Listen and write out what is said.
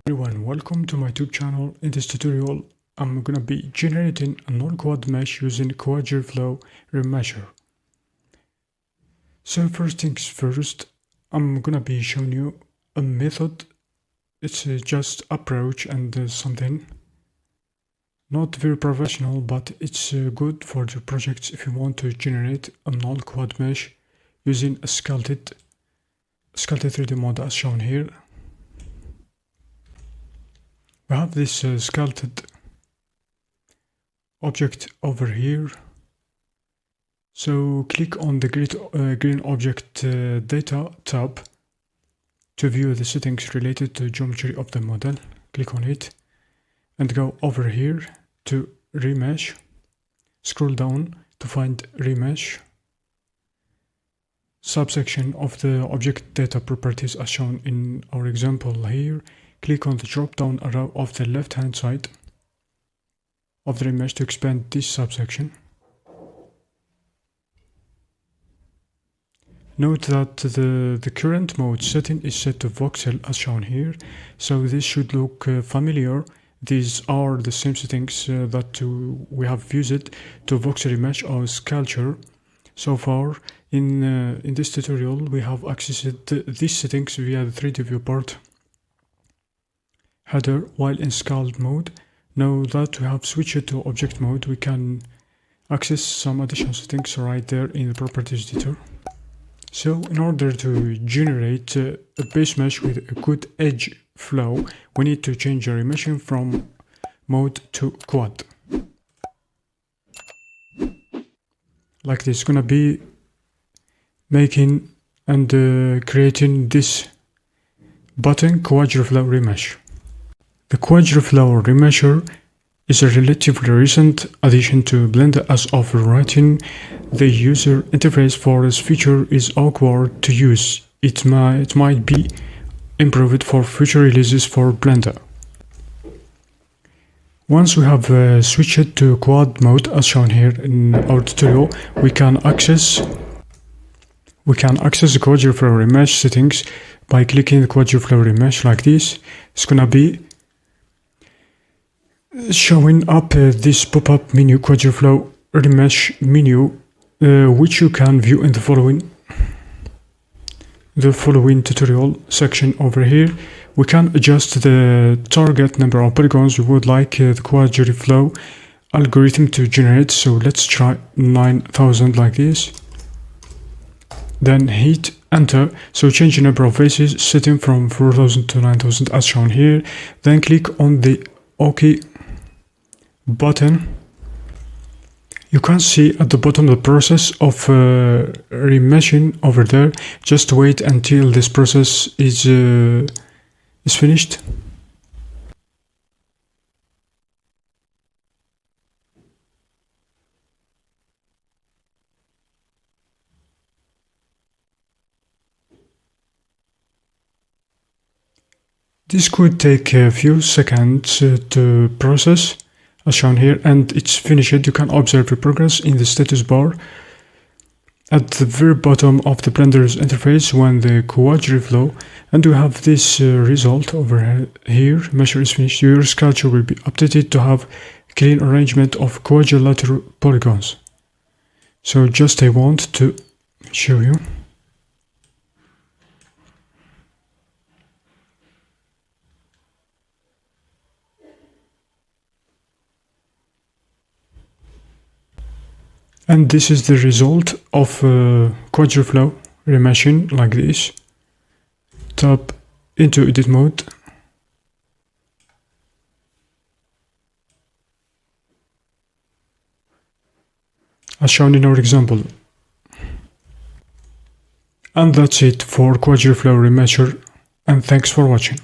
Everyone, welcome to my YouTube channel. In this tutorial, I'm gonna be generating a non-quad mesh using Quadriflow Remesher. So first things first, I'm gonna be showing you a method. It's just approach and something not very professional, but it's good for the projects if you want to generate a non-quad mesh using a sculpted 3D model as shown here. We have this sculpted object over here. So click on the green object data tab to view the settings related to geometry of the model. Click on it and go over here to remesh. Scroll down to find remesh. Subsection of the object data properties as shown in our example here. Click on the drop down arrow of the left hand side of the remesh to expand this subsection. Note that the current mode setting is set to voxel as shown here, so this should look familiar. These are the same settings that we have used to voxel remesh our sculpture. So far in this tutorial we have accessed these settings via the 3D viewport header while in sculpt mode. Now that we have switched to object mode, we can access some additional settings right there in the properties editor. So in order to generate a base mesh with a good edge flow, we need to change the remeshing from mode to quad. Like this, gonna be making and creating this button Quadriflow Remesh. The Quadriflow Remesher is a relatively recent addition to Blender as of writing. The user interface for this feature is awkward to use. It might be improved for future releases for Blender. Once we have switched to quad mode as shown here in our tutorial, we can access the Quadriflow Remesh settings by clicking the Quadriflow Remesh like this. It's gonna be showing up this pop-up menu, Quadriflow Remesh menu, which you can view in the following tutorial section over here. We can adjust the target number of polygons we would like the Quadriflow algorithm to generate. So let's try 9000 like this. Then hit enter. So change the number of faces, setting from 4000 to 9000 as shown here. Then click on the OK button. You can see at the bottom the process of remeshing over there. Just wait until this process is finished. This could take a few seconds to process as shown here, and it's finished. You can observe the progress in the status bar at the very bottom of the Blender's interface when the Quadriflow, and you have this result over here. Measure is finished. Your sculpture will be updated to have clean arrangement of quadrilateral polygons. So just I want to show you. And this is the result of Quadriflow remeshing like this. Tap into edit mode. As shown in our example. And that's it for Quadriflow Remesher, and thanks for watching.